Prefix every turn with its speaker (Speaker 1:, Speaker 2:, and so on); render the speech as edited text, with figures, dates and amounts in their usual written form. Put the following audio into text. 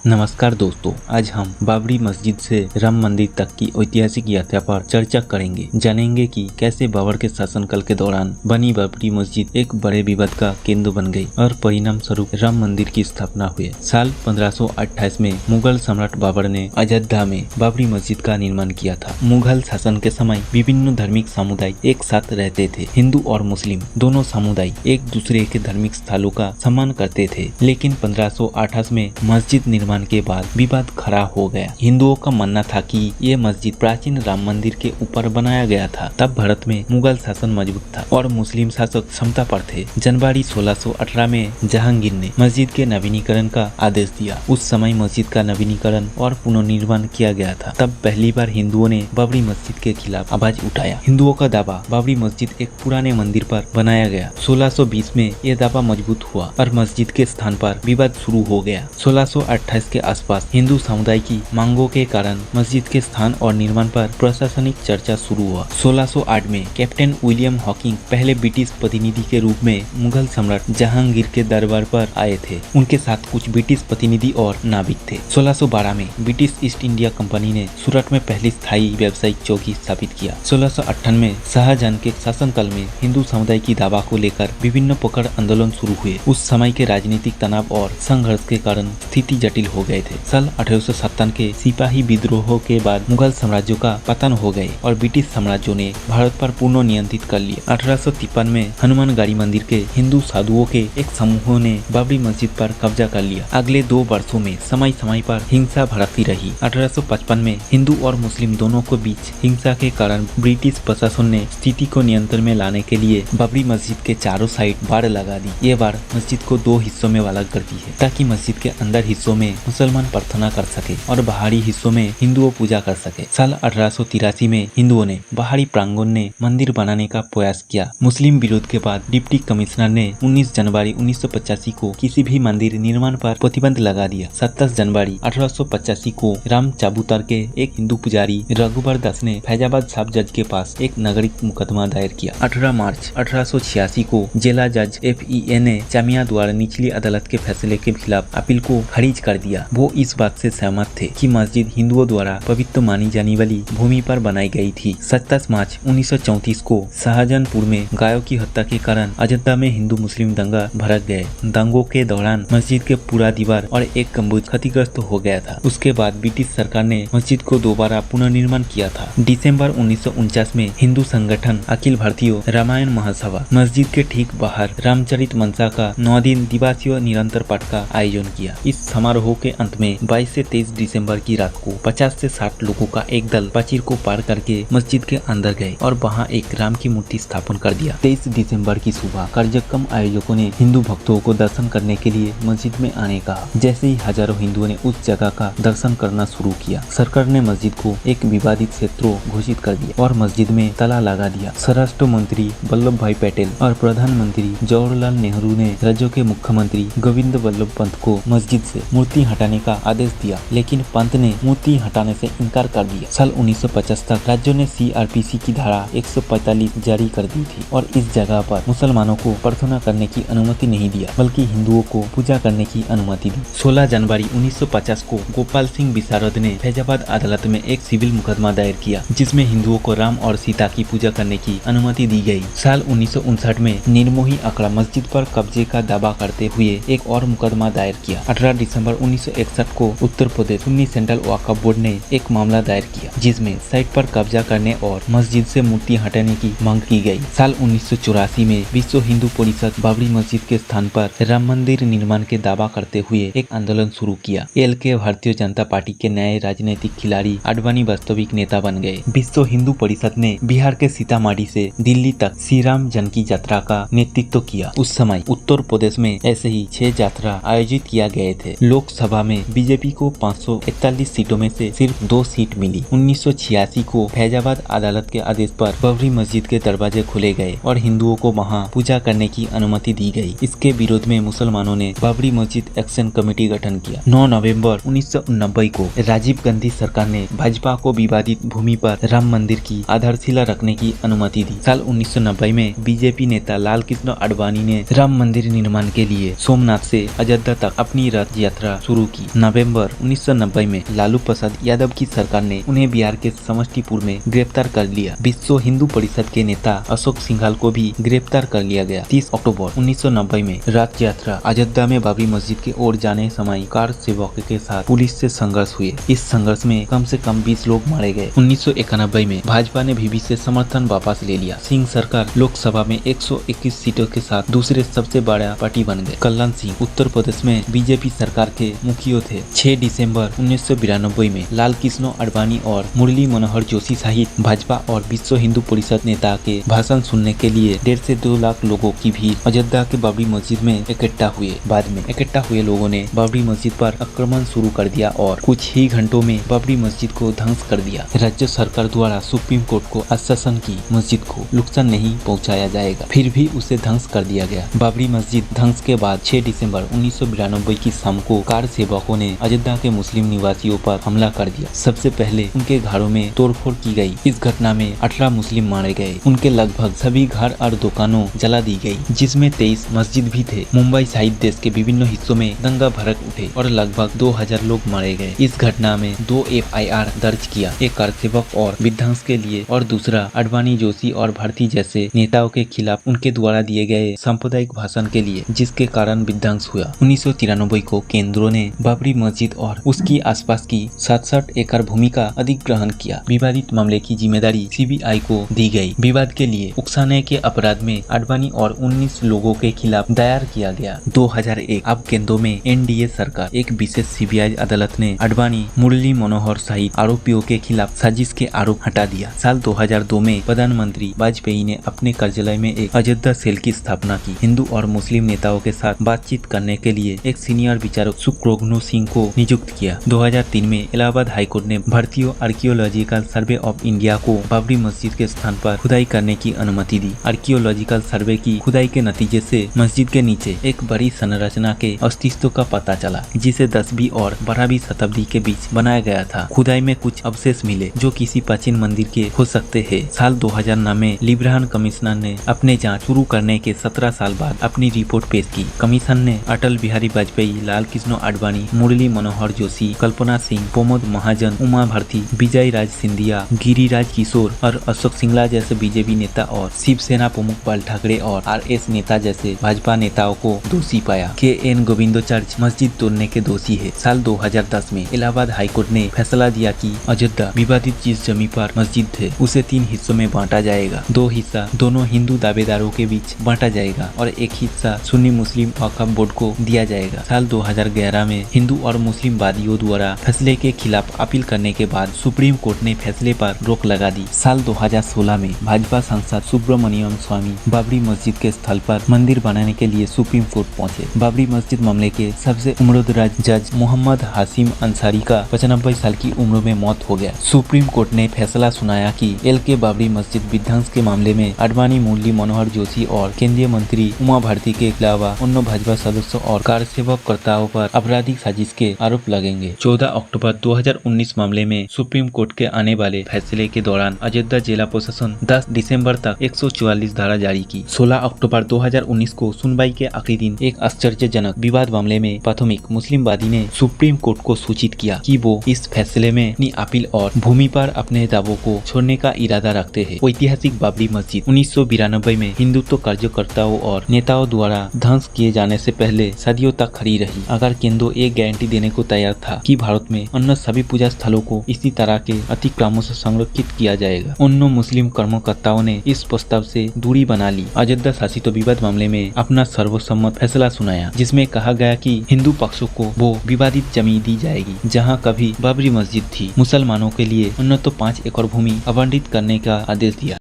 Speaker 1: नमस्कार दोस्तों, आज हम बाबरी मस्जिद से राम मंदिर तक की ऐतिहासिक यात्रा पर चर्चा करेंगे। जानेंगे कि कैसे बाबर के शासनकाल के दौरान बनी बाबरी मस्जिद एक बड़े विवाद का केंद्र बन गई और परिणाम स्वरूप राम मंदिर की स्थापना हुई। साल 1528 में मुगल सम्राट बाबर ने अयोध्या में बाबरी मस्जिद का निर्माण किया था। मुगल शासन के समय विभिन्न धार्मिक समुदाय एक साथ रहते थे। हिंदू और मुस्लिम दोनों समुदाय एक दूसरे के धार्मिक स्थलों का सम्मान करते थे, लेकिन 1528 में मस्जिद निर्माण के बाद विवाद खड़ा हो गया। हिंदुओं का मानना था कि ये मस्जिद प्राचीन राम मंदिर के ऊपर बनाया गया था। तब भारत में मुगल शासन मजबूत था और मुस्लिम शासक क्षमता पर थे। जनवरी 1618 में जहांगीर ने मस्जिद के नवीनीकरण का आदेश दिया। उस समय मस्जिद का नवीनीकरण और पुनर्निर्माण किया गया था। तब पहली बार हिंदुओं ने बाबरी मस्जिद के खिलाफ आवाज उठाया। हिंदुओं का दावा, बाबरी मस्जिद एक पुराने मंदिर पर बनाया गया। 1620 में यह दावा मजबूत हुआ और मस्जिद के स्थान पर विवाद शुरू हो गया। 1628 के आसपास हिंदू समुदाय की मांगों के कारण मस्जिद के स्थान और निर्माण पर प्रशासनिक चर्चा शुरू हुआ। 1608 में कैप्टन विलियम हॉकिंग पहले ब्रिटिश प्रतिनिधि के रूप में मुगल सम्राट जहांगीर के दरबार पर आए थे। उनके साथ कुछ ब्रिटिश प्रतिनिधि और नाविक थे। 1612 में ब्रिटिश ईस्ट इंडिया कंपनी ने सूरत में पहली स्थायी व्यावसायिक चौकी स्थापित किया। 1658 में शाहजहां के शासनकाल में हिंदू समुदाय की दावा को लेकर विभिन्न पकड़ आंदोलन शुरू हुए। उस समय के राजनीतिक तनाव और संघर्ष के कारण स्थिति जटिल हो गए थे। साल 1857 के सिपाही विद्रोह के बाद मुगल साम्राज्य का पतन हो गए और ब्रिटिश साम्राज्य ने भारत पर पूर्ण नियंत्रित कर लिया। 1853 में हनुमानगढ़ी मंदिर के हिंदू साधुओं के एक समूह ने बाबरी मस्जिद पर कब्जा कर लिया। अगले 2 वर्षों में समय समय पर हिंसा भड़कती रही। 1855 में हिंदू और मुस्लिम दोनों के बीच हिंसा के कारण ब्रिटिश प्रशासन ने स्थिति को नियंत्रण में लाने के लिए बाबरी मस्जिद के चारों साइड बाड़ लगा दी। ये बाड़ मस्जिद को 2 हिस्सों में अलग कर दी है, ताकि मस्जिद के अंदर हिस्सों में मुसलमान प्रार्थना कर सके और बाहरी हिस्सों में हिंदुओं पूजा कर सके। साल 1883 में हिंदुओं ने बाहरी प्रांगण में मंदिर बनाने का प्रयास किया। मुस्लिम विरोध के बाद डिप्टी कमिश्नर ने 19 जनवरी 1985 को किसी भी मंदिर निर्माण पर प्रतिबंध लगा दिया। 27 जनवरी 1885 को राम चाबुतर के एक हिंदू पुजारी रघुबर दास ने फैजाबाद सब जज के पास एक नागरिक मुकदमा दायर किया। 18 मार्च 1886 को जिला जज FEA ने जामिया द्वारा निचली अदालत के फैसले के खिलाफ अपील को खारिज कर दिया। वो इस बात से सहमत थे कि मस्जिद हिंदुओं द्वारा पवित्र मानी जाने वाली भूमि पर बनाई गई थी। 27 मार्च 1934 को शाहजहांपुर में गायों की हत्या के कारण अयोध्या में हिंदू मुस्लिम दंगा भड़क गए। दंगों के दौरान मस्जिद के पूरा दीवार और एक गंबुज क्षतिग्रस्त हो गया था। उसके बाद ब्रिटिश सरकार ने मस्जिद को दोबारा पुनर्निर्माण किया था। दिसंबर 1949 में हिंदू संगठन अखिल भारतीय रामायण महासभा मस्जिद के ठीक बाहर रामचरित मनसा का 9 दिन दिवसीय निरंतर पाठ का आयोजन किया। इस समारोह के अंत में 22 से 23 दिसंबर की रात को 50 से 60 लोगों का एक दल प्राचीर को पार करके मस्जिद के अंदर गए और वहां एक राम की मूर्ति स्थापन कर दिया। 23 दिसंबर की सुबह कार्यक्रम आयोजकों ने हिंदू भक्तों को दर्शन करने के लिए मस्जिद में आने कहा। जैसे ही हजारों हिंदुओं ने उस जगह का दर्शन करना शुरू किया, सरकार ने मस्जिद को एक विवादित क्षेत्र घोषित कर दिया और मस्जिद में ताला लगा दिया। स्वराष्ट्र मंत्री वल्लभ भाई पटेल और प्रधानमंत्री जवाहरलाल नेहरू ने राज्य के मुख्यमंत्री गोविंद वल्लभ पंत को मस्जिद से मूर्ति हटाने का आदेश दिया, लेकिन पंत ने मूर्ति हटाने से इनकार कर दिया। साल 1950 तक राज्य ने CRPC की धारा 145 जारी कर दी थी और इस जगह पर मुसलमानों को प्रार्थना करने की अनुमति नहीं दिया, बल्कि हिंदुओं को पूजा करने की अनुमति दी। 16 जनवरी 1950 को गोपाल सिंह विशारद ने फैजाबाद अदालत में एक सिविल मुकदमा दायर किया, जिसमें हिंदुओं को राम और सीता की पूजा करने की अनुमति दी गई। साल 1959 में निर्मोही अखाड़ा मस्जिद पर कब्जे का दावा करते हुए एक और मुकदमा दायर किया। 18 दिसंबर 1961 को उत्तर प्रदेश सुन्नी सेंट्रल वक्फ बोर्ड ने एक मामला दायर किया, जिसमें साइट पर कब्जा करने और मस्जिद से मूर्ति हटाने की मांग की गई। साल 1984 में विश्व हिंदू परिषद बाबरी मस्जिद के स्थान पर राम मंदिर निर्माण के दावा करते हुए एक आंदोलन शुरू किया। LK भारतीय जनता पार्टी के नए राजनीतिक खिलाड़ी आडवाणी वास्तविक नेता बन गए। विश्व हिंदू परिषद ने बिहार के सीतामढ़ी से दिल्ली तक श्री राम जानकी यात्रा का नेतृत्व किया। उस समय उत्तर प्रदेश में ऐसे ही 6 यात्रा आयोजित किया गए थे। लोकसभा में बीजेपी को 541 सीटों में से सिर्फ 2 सीट मिली। 1986 को फैजाबाद अदालत के आदेश पर बाबरी मस्जिद के दरवाजे खोले गए और हिंदुओं को वहां पूजा करने की अनुमति दी गई। इसके विरोध में मुसलमानों ने बाबरी मस्जिद एक्शन कमेटी गठन किया। 9 नवंबर 1990 को राजीव गांधी सरकार ने भाजपा को विवादित भूमि पर राम मंदिर की आधारशिला रखने की अनुमति दी। साल 1990 में बीजेपी नेता लाल कृष्ण आडवाणी ने राम मंदिर निर्माण के लिए सोमनाथ से अयोध्या तक अपनी रथ यात्रा शुरू की। नवंबर 1990 में लालू प्रसाद यादव की सरकार ने उन्हें बिहार के समस्तीपुर में गिरफ्तार कर लिया। विश्व हिंदू परिषद के नेता अशोक सिंघाल को भी गिरफ्तार कर लिया गया। 30 अक्टूबर 1990 में रात यात्रा अयोध्या में बाबरी मस्जिद की ओर जाने समय कार सेवकों के साथ पुलिस से संघर्ष हुए। इस संघर्ष में कम से कम 20 लोग मारे गए। 1991 में भाजपा ने भी से समर्थन वापस ले लिया। सिंह सरकार लोकसभा में 121 सीटों के साथ दूसरे सबसे बड़ा पार्टी बन गए। कल्याण सिंह उत्तर प्रदेश में बीजेपी सरकार के मुखिया थे। 6 दिसंबर 1992 में लाल कृष्ण आडवाणी और मुरली मनोहर जोशी सहित भाजपा और विश्व हिंदू परिषद नेता के भाषण सुनने के लिए 1.5 से 2 लाख लोगों की भीड़ अयोध्या के बाबरी मस्जिद में इकट्ठा हुए। बाद में इकट्ठा हुए लोगों ने बाबरी मस्जिद पर आक्रमण शुरू कर दिया और कुछ ही घंटों में बाबरी मस्जिद को ध्वंस कर दिया। राज्य सरकार द्वारा सुप्रीम कोर्ट को आश्वासन की मस्जिद को नुकसान नहीं पहुंचाया जाएगा, फिर भी उसे ध्वंस कर दिया गया। बाबरी मस्जिद ध्वंस के बाद 6 दिसंबर 1992 की शाम को कार सेवकों ने अयोध्या के मुस्लिम निवासियों पर हमला कर दिया। सबसे पहले उनके घरों में तोड़फोड़ की गई। इस घटना में 18 मुस्लिम मारे गए। उनके लगभग सभी घर और दुकानों जला दी गई, जिसमें 23 मस्जिद भी थे। मुंबई सहित देश के विभिन्न हिस्सों में दंगा भड़क उठे और लगभग 2000 लोग मारे गए। इस घटना में 2 FIR दर्ज किया, एक कार सेवक और विध्वंस के लिए और दूसरा आडवाणी, जोशी और भारती जैसे नेताओं के खिलाफ उनके द्वारा दिए गए सांप्रदायिक भाषण के लिए, जिसके कारण विध्वंस हुआ। 1993 को केंद्रों ने बाबरी मस्जिद और उसकी आसपास की 67 एकड़ भूमि का अधिग्रहण किया। विवादित मामले की जिम्मेदारी CBI को दी गई। विवाद के लिए उकसाने के अपराध में आडवाणी और 19 लोगों के खिलाफ दायर किया गया। 2001 अब केंद्रों में NDA सरकार, एक विशेष CBI अदालत ने आडवाणी, मुरली मनोहर सहित आरोपियों के खिलाफ साजिश के आरोप हटा दिया। साल 2002 में प्रधानमंत्री वाजपेयी ने अपने कार्यालय में एक अयोध्या सेल की स्थापना की। हिंदू और मुस्लिम नेताओं के साथ बातचीत करने के लिए एक सीनियर विचारक सुखरोग्नु सिंह को नियुक्त किया। 2003 में इलाहाबाद हाईकोर्ट ने भारतीय आर्कियोलॉजिकल सर्वे ऑफ इंडिया को बाबरी मस्जिद के स्थान पर खुदाई करने की अनुमति दी। आर्कियोलॉजिकल सर्वे की खुदाई के नतीजे से मस्जिद के नीचे एक बड़ी संरचना के अस्तित्व का पता चला, जिसे 10वीं और 12वीं शताब्दी के बीच बनाया गया था। खुदाई में कुछ अवशेष मिले जो किसी प्राचीन मंदिर के हो सकते हैं। साल 2009 में लिब्राहन कमिश्नर ने अपने जांच शुरू करने के 17 साल बाद अपनी रिपोर्ट पेश की। कमीशन ने अटल बिहारी वाजपेयी, लाल कृष्ण आडवाणी, मुरली मनोहर जोशी, कल्पना सिंह, प्रमोद महाजन, उमा भारती, विजय राज सिंधिया, गिरिराज किशोर और अशोक सिंगला जैसे बीजेपी नेता और शिवसेना प्रमुख बाल ठाकरे और RS नेता जैसे भाजपा नेताओं को दोषी पाया। KN गोविंदाचार्य मस्जिद तोड़ने के दोषी है। साल 2010 में इलाहाबाद हाईकोर्ट ने फैसला दिया कि अयोध्या विवादित जिस जमीन पर मस्जिद थे उसे 3 हिस्सों में बांटा जाएगा। 2 हिस्सा दोनों हिंदू दावेदारों के बीच बांटा जाएगा और 1 हिस्सा सुन्नी मुस्लिम वक्फ बोर्ड को दिया जाएगा। साल 2011 में हिंदू और मुस्लिम वादियों द्वारा फैसले के खिलाफ अपील करने के बाद सुप्रीम कोर्ट ने फैसले पर रोक लगा दी। साल 2016 में भाजपा सांसद सुब्रमण्यम स्वामी बाबरी मस्जिद के स्थल पर मंदिर बनाने के लिए सुप्रीम कोर्ट पहुंचे। बाबरी मस्जिद मामले के सबसे उम्रदराज जज मोहम्मद हाशिम अंसारी का 95 साल की उम्र में मौत हो गया। सुप्रीम कोर्ट ने फैसला सुनाया कि LK बाबरी मस्जिद विध्वंस के मामले में आडवाणी, मुरली मनोहर जोशी और केंद्रीय मंत्री उमा भारती के अलावा अन्य भाजपा सदस्यों और कार्यसेवकर्ताओं पर आपराधिक साजिश के आरोप लगेंगे। 14 अक्टूबर 2019 मामले में सुप्रीम कोर्ट के आने वाले फैसले के दौरान अयोध्या जिला प्रशासन 10 दिसंबर तक 144 धारा जारी की। 16 अक्टूबर 2019 को सुनवाई के आखिरी दिन एक आश्चर्यजनक विवाद मामले में प्राथमिक मुस्लिम वादी ने सुप्रीम कोर्ट को सूचित किया कि वो इस फैसले में अपनी अपील और भूमि पर अपने दावों को छोड़ने का इरादा रखते हैं। ऐतिहासिक बाबरी मस्जिद 1992 में हिंदुत्व कार्यकर्ताओं और नेताओं द्वारा ध्वंस किए जाने से पहले सदियों तक खड़ी रही। अगर केंद्र एक गारंटी देने को तैयार था कि भारत में अन्य सभी पूजा स्थलों को इसी तरह के अतिक्रमणों से संरक्षित किया जाएगा, अन्य मुस्लिम कर्मकर्ताओं ने इस प्रस्ताव से दूरी बना ली। अयोध्या शासित विवाद मामले में अपना सर्वसम्मत फैसला सुनाया, जिसमें कहा गया कि हिंदू पक्षों को वो विवादित जमीन दी जाएगी जहां कभी बाबरी मस्जिद थी। मुसलमानों के लिए अन्य 5 एकड़ भूमि आवंटित करने का आदेश दिया।